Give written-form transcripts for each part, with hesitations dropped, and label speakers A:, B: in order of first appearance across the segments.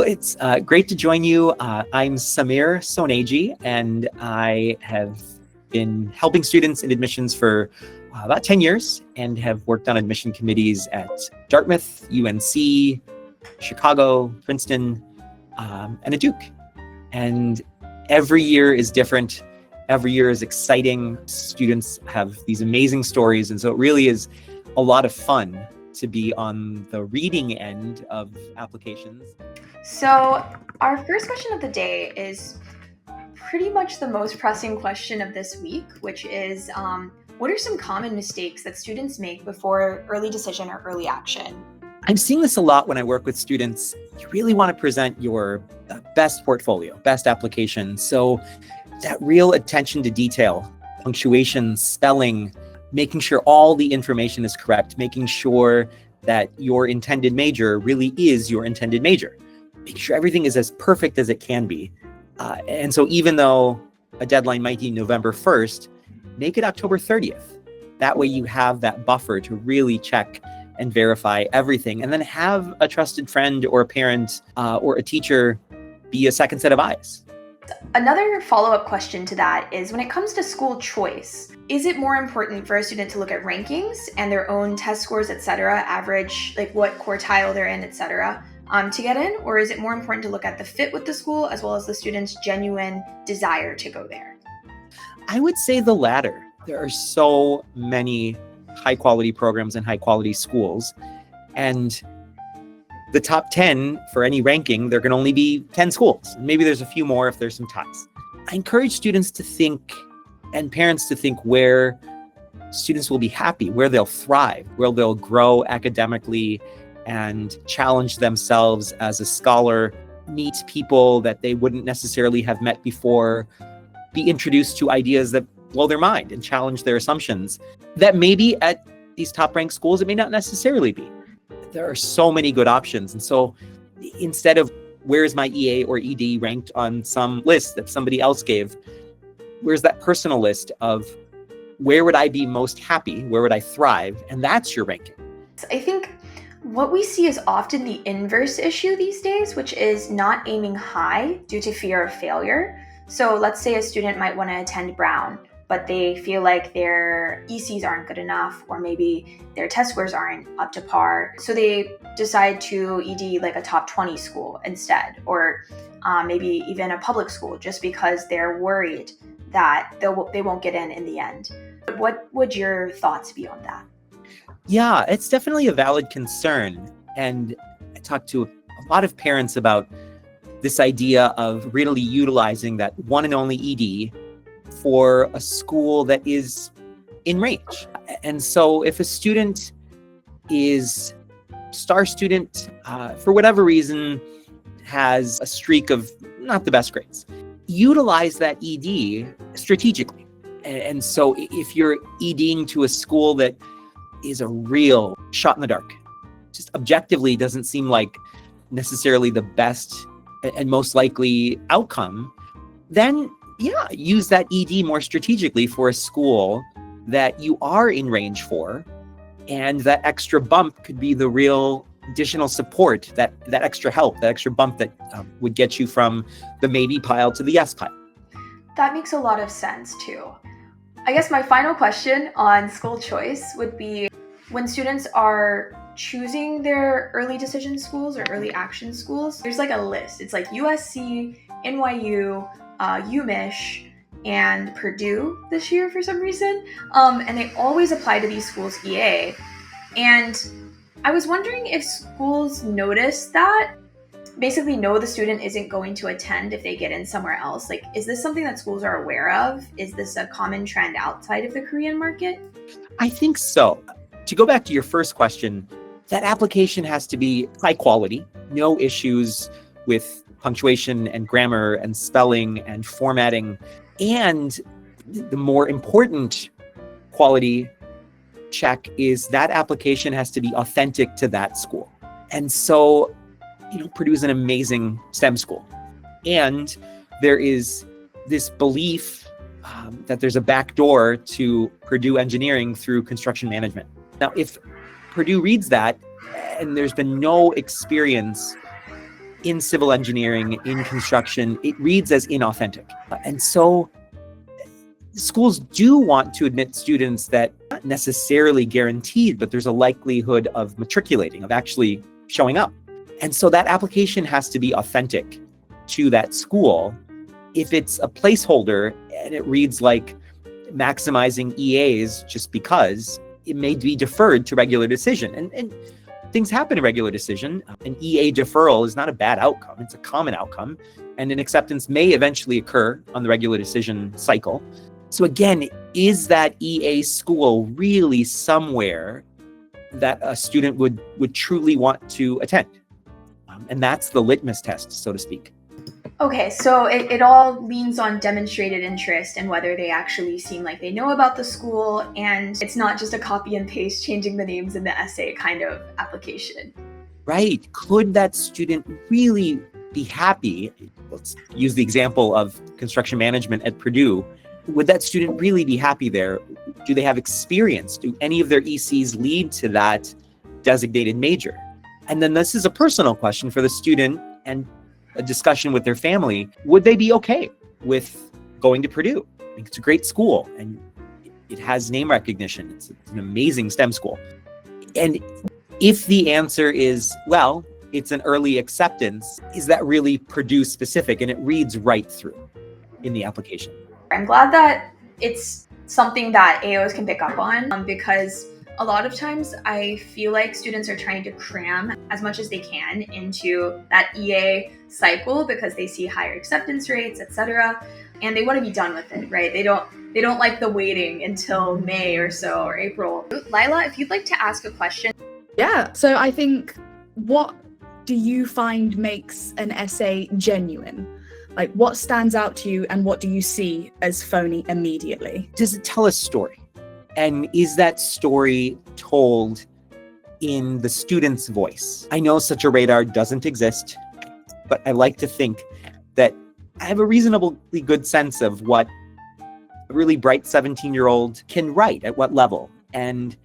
A: it's great to join you. I'm Samir Soneji, and I have been helping students in admissions for about 10 years and have worked on admission committees at Dartmouth, UNC, Chicago, Princeton, and at Duke. And every year is different. Every year is exciting. Students have these amazing stories. And so it really is a lot of fun to be on the reading end of applications.
B: So our first question of the day is pretty much the most pressing question of this week, which is, what are some common mistakes that students make before early decision or early action?
A: I'm seeing this a lot when I work with students. You really want to present your best portfolio, best application. So that real attention to detail, punctuation, spelling, making sure all the information is correct, making sure that your intended major really is your intended major, making sure everything is as perfect as it can be. And so even though a deadline might be November 1st, make it October 30th. That way you have that buffer to really check and verify everything, and then have a trusted friend or a parent or a teacher be a second set of eyes.
B: Another follow-up question to that is, when it comes to school choice, is it more important for a student to look at rankings and their own test scores, etc., average, like what quartile they're in, etc., to get in? Or is it more important to look at the fit with the school as well as the student's genuine desire to go there?
A: I would say the latter. There are so many high-quality programs and high-quality schools, and the top 10 for any ranking, there can only be 10 schools. Maybe there's a few more if there's some ties. I encourage students to think, and parents to think, where students will be happy, where they'll thrive, where they'll grow academically and challenge themselves as a scholar, meet people that they wouldn't necessarily have met before, be introduced to ideas that blow their mind and challenge their assumptions that maybe at these top-ranked schools, it may not necessarily be. There are so many good options. And so instead of where's my EA or ED ranked on some list that somebody else gave, where's that personal list of where would I be most happy? Where would I thrive? And that's your ranking.
B: I think what we see is often the inverse issue these days, which is not aiming high due to fear of failure. So let's say a student might want to attend Brown, but they feel like their ECs aren't good enough, or maybe their test scores aren't up to par. So they decide to ED like a top 20 school instead, or maybe even a public school, just because they're worried that they won't get in the end. What would your thoughts be on that?
A: Yeah, it's definitely a valid concern. And I talked to a lot of parents about this idea of really utilizing that one and only ED for a school that is in range. And so if a student is star student, for whatever reason, has a streak of not the best grades, utilize that ED strategically. And so if you're EDing to a school that is a real shot in the dark, just objectively doesn't seem like necessarily the best and most likely outcome, then use that ED more strategically for a school that you are in range for, and that extra bump could be the real additional support, that extra help, that extra bump that would get you from the maybe pile to the yes pile.
B: That makes a lot of sense too. I guess my final question on school choice would be, when students are choosing their early decision schools or early action schools, there's like a list. It's like USC, NYU, UMich, and Purdue this year for some reason. And they always apply to these schools EA. And I was wondering if schools notice that, basically know the student isn't going to attend if they get in somewhere else. Like, is this something that schools are aware of? Is this a common trend outside of the Korean market?
A: I think so. To go back to your first question, that application has to be high quality, no issues with punctuation and grammar and spelling and formatting. And the more important quality check is that application has to be authentic to that school. And so, Purdue's an amazing STEM school. And there is this belief that there's a back door to Purdue engineering through construction management. Now, if Purdue reads that and there's been no experience in civil engineering, in construction, it reads as inauthentic. And so schools do want to admit students that not necessarily guaranteed, but there's a likelihood of matriculating, of actually showing up. And so that application has to be authentic to that school. If it's a placeholder and it reads like maximizing EAs just because, it may be deferred to regular decision. And things happen in regular decision. An EA deferral is not a bad outcome. It's a common outcome. And an acceptance may eventually occur on the regular decision cycle. So again, is that EA school really somewhere that a student would truly want to attend? And that's the litmus test, so to speak.
B: Okay, so it all leans on demonstrated interest and whether they actually seem like they know about the school, and it's not just a copy and paste, changing the names in the essay kind of application.
A: Right. Could that student really be happy? Let's use the example of construction management at Purdue. Would that student really be happy there? Do they have experience? Do any of their ECs lead to that designated major? And then this is a personal question for the student and a discussion with their family. Would they be okay with going to Purdue? I think it's a great school and it has name recognition. It's an amazing STEM school. And if the answer is, well, it's an early acceptance, is that really Purdue specific? And it reads right through in the application.
B: I'm glad that it's something that AOs can pick up on because a lot of times I feel like students are trying to cram as much as they can into that EA cycle because they see higher acceptance rates, etc. And they want to be done with it, right? They don't like the waiting until May or so or April. Lila, if you'd like to ask a question.
C: Yeah, so I think, what do you find makes an essay genuine? Like, what stands out to you and what do you see as phony immediately?
A: Does it tell a story? And is that story told in the student's voice? I know such a radar doesn't exist, but I like to think that I have a reasonably good sense of what a really bright 17-year-old can write at what level. And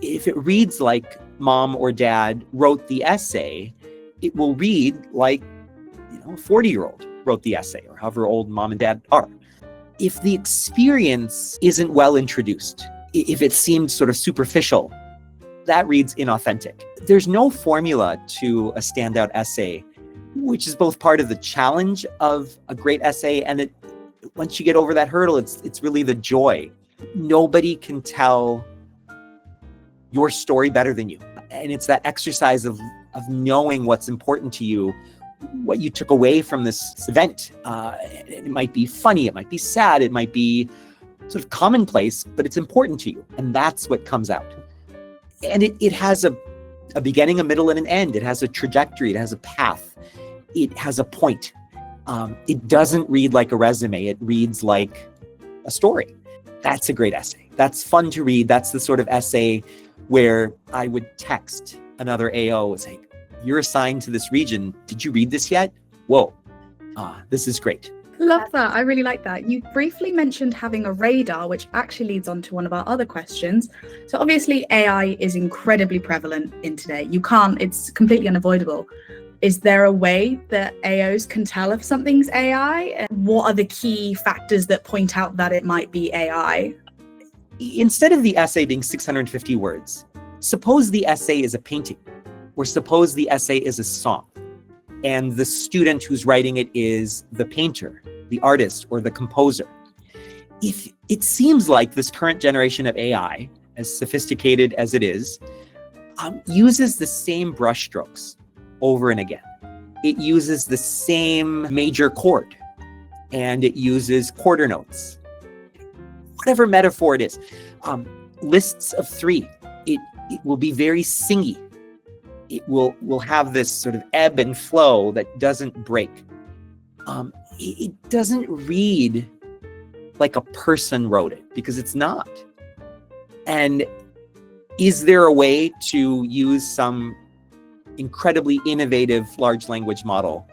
A: if it reads like mom or dad wrote the essay, it will read like, a 40-year-old wrote the essay, or however old mom and dad are. If the experience isn't well introduced, if it seemed sort of superficial, that reads inauthentic. There's no formula to a standout essay, which is both part of the challenge of a great essay, and once you get over that hurdle, it's really the joy. Nobody can tell your story better than you. And it's that exercise of knowing what's important to you, what you took away from this event. It might be funny, it might be sad, it might be sort of commonplace, but it's important to you. And that's what comes out. And it has a beginning, a middle, and an end. It has a trajectory, it has a path, it has a point. It doesn't read like a resume, it reads like a story. That's a great essay. That's fun to read. That's the sort of essay where I would text another AO and say, you're assigned to this region. Did you read this yet? Whoa, this is great.
C: Love that. I really like that. You briefly mentioned having a radar, which actually leads on to one of our other questions. So obviously AI is incredibly prevalent in today. It's completely unavoidable. Is there a way that AOs can tell if something's AI? And what are the key factors that point out that it might be AI?
A: Instead of the essay being 650 words, suppose the essay is a painting, or suppose the essay is a song, and the student who's writing it is the painter, the artist, or the composer. If it seems like this current generation of AI, as sophisticated as it is, uses the same brushstrokes over and again. It uses the same major chord, and it uses quarter notes. Whatever metaphor it is, lists of three. It will be very singy. It will have this sort of ebb and flow that doesn't break. It doesn't read like a person wrote it, because it's not. And is there a way to use some incredibly innovative large language model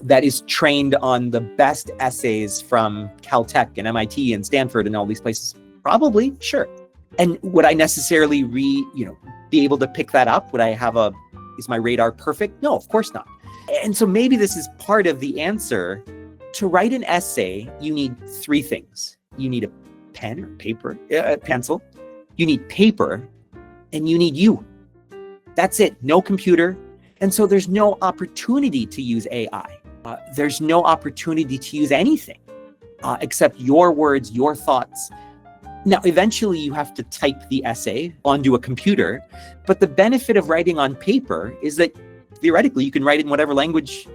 A: that is trained on the best essays from Caltech and MIT and Stanford and all these places? Probably, sure. And would I necessarily be able to pick that up? Is my radar perfect? No, of course not. And so maybe this is part of the answer. To write an essay, you need three things. You need a pen or paper, pencil. You need paper, and you need you. That's it. No computer. And so there's no opportunity to use AI. There's no opportunity to use anything except your words, your thoughts. Now, eventually you have to type the essay onto a computer, but the benefit of writing on paper is that theoretically you can write it in whatever language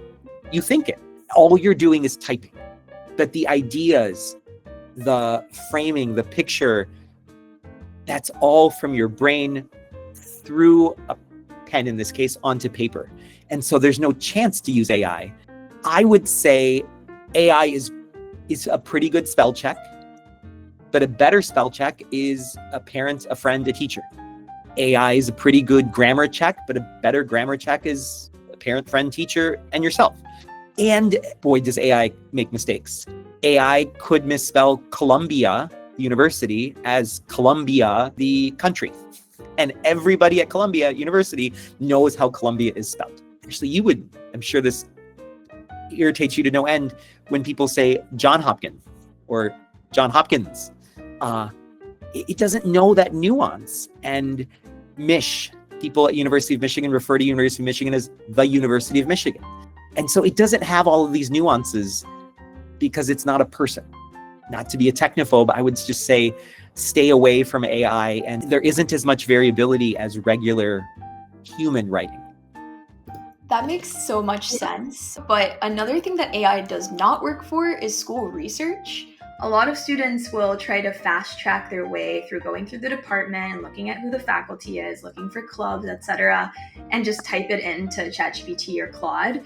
A: you think it. All you're doing is typing. But the ideas, the framing, the picture, that's all from your brain through a pen, in this case, onto paper. And so there's no chance to use AI. I would say AI is a pretty good spell check, but a better spell check is a parent, a friend, a teacher. AI is a pretty good grammar check, but a better grammar check is a parent, friend, teacher, and yourself. And boy, does AI make mistakes. AI could misspell Columbia University as Columbia, the country. And everybody at Columbia University knows how Columbia is spelled. Actually, I'm sure this irritates you to no end when people say John Hopkins or John Hopkins. It doesn't know that nuance. And people at University of Michigan refer to University of Michigan as the University of Michigan. And so it doesn't have all of these nuances because it's not a person. Not to be a technophobe, I would just say stay away from AI, and there isn't as much variability as regular human writing.
B: That makes so much sense. But another thing that AI does not work for is school research. A lot of students will try to fast track their way through going through the department and looking at who the faculty is, looking for clubs, etc., and just type it into ChatGPT or Claude.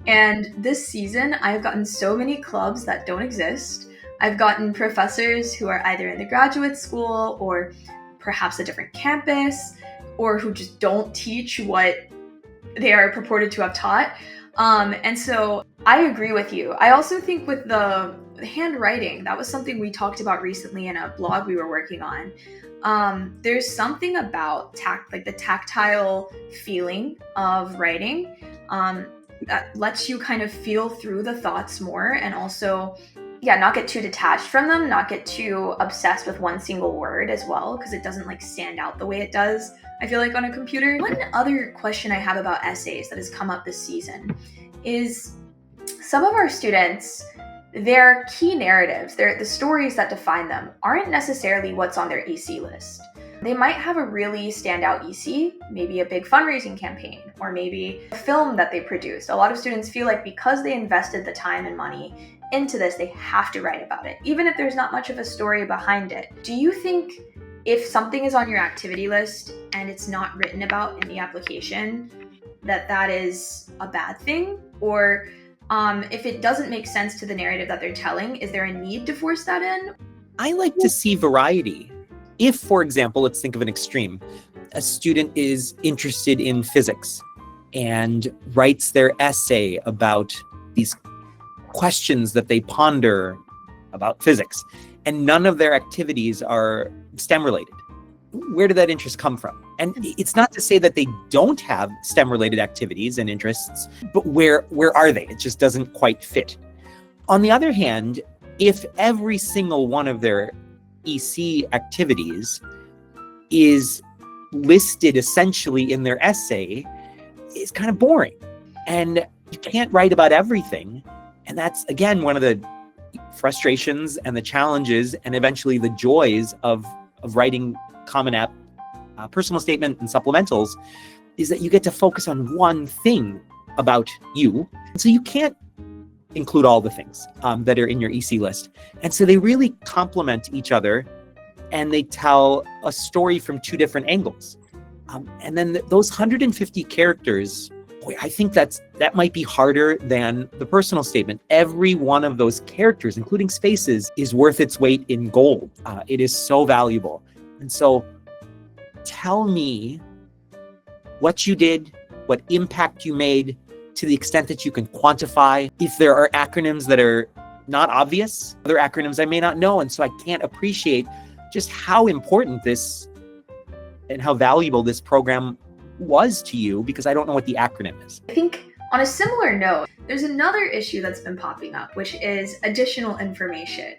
B: And this season, I've gotten so many clubs that don't exist. I've gotten professors who are either in the graduate school or perhaps a different campus, or who just don't teach what they are purported to have taught. And so I agree with you. I also think with the handwriting, that was something we talked about recently in a blog we were working on. There's something about the tactile feeling of writing that lets you kind of feel through the thoughts more, and also not get too detached from them, not get too obsessed with one single word as well, because it doesn't stand out the way it does, I feel like, on a computer. One other question I have about essays that has come up this season is some of our students, their key narratives, the stories that define them, aren't necessarily what's on their EC list. They might have a really standout EC, maybe a big fundraising campaign, or maybe a film that they produced. A lot of students feel like because they invested the time and money into this, they have to write about it, even if there's not much of a story behind it. Do you think if something is on your activity list and it's not written about in the application, that is a bad thing? Or if it doesn't make sense to the narrative that they're telling, is there a need to force that in?
A: I like to see variety. If, for example, let's think of an extreme, a student is interested in physics and writes their essay about these questions that they ponder about physics, and none of their activities are STEM related. Where did that interest come from? And it's not to say that they don't have STEM related activities and interests, but where are they? It just doesn't quite fit. On the other hand, if every single one of their EC activities is listed essentially in their essay, it's kind of boring. And you can't write about everything. And that's, again, one of the frustrations and the challenges and eventually the joys of writing Common App personal statement and supplementals, is that you get to focus on one thing about you. And so you can't include all the things that are in your EC list. And so they really complement each other, and they tell a story from two different angles. And then those 150 characters, boy, I think that might be harder than the personal statement. Every one of those characters, including spaces, is worth its weight in gold. It is so valuable. And so tell me what you did, what impact you made, to the extent that you can quantify. If there are acronyms that are not obvious, other acronyms I may not know, and so I can't appreciate just how important this and how valuable this program was to you because I don't know what the acronym is.
B: I think On a similar note, there's another issue that's been popping up, which is additional information.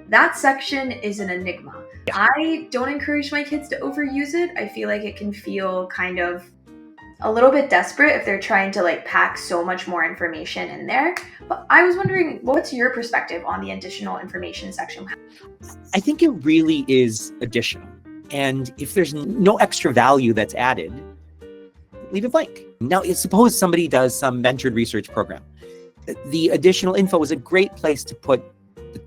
B: That section is an enigma.
A: Yeah.
B: I don't encourage my kids to overuse it. I feel like it can feel kind of a little bit desperate if they're trying to like pack so much more information in there. But I was wondering, what's your perspective on the additional information section?
A: I think it really is additional. And if there's no extra value that's added, leave it blank. Now, suppose somebody does some mentored research program. The additional info is a great place to put the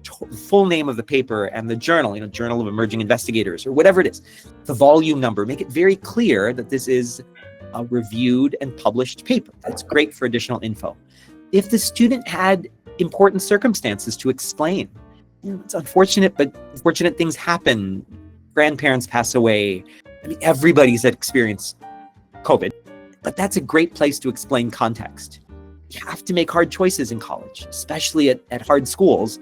A: full name of the paper and the journal, Journal of Emerging Investigators or whatever it is, the volume number. Make it very clear that this is a reviewed and published paper. That's great for additional info. If the student had important circumstances to explain, it's unfortunate, but unfortunate things happen. Grandparents pass away. I mean, everybody's experienced COVID, but that's a great place to explain context. You have to make hard choices in college, especially at hard schools.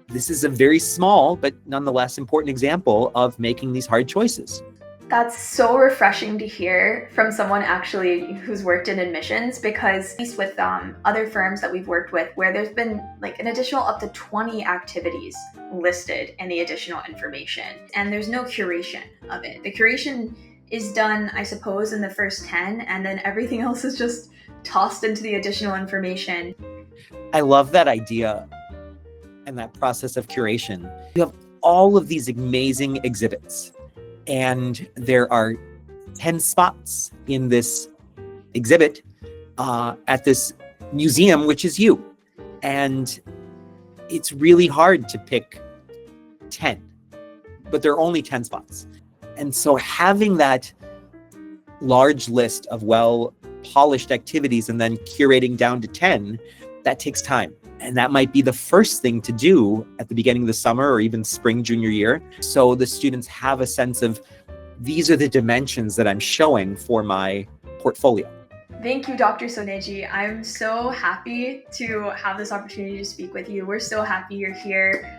A: This is a very small, but nonetheless important example of making these hard choices.
B: That's so refreshing to hear from someone actually who's worked in admissions, because at least with other firms that we've worked with, where there's been like an additional up to 20 activities listed in the additional information, and there's no curation of it. The curation is done, I suppose, in the first 10, and then everything else is just tossed into the additional information.
A: I love that idea and that process of curation. You have all of these amazing exhibits, and there are 10 spots in this exhibit at this museum, which is you. And it's really hard to pick 10, but there are only 10 spots. And so having that large list of well-polished activities and then curating down to 10, that takes time. And that might be the first thing to do at the beginning of the summer or even spring junior year. So the students have a sense of, these are the dimensions that I'm showing for my portfolio.
B: Thank you, Dr. Soneji. I'm so happy to have this opportunity to speak with you. We're so happy you're here.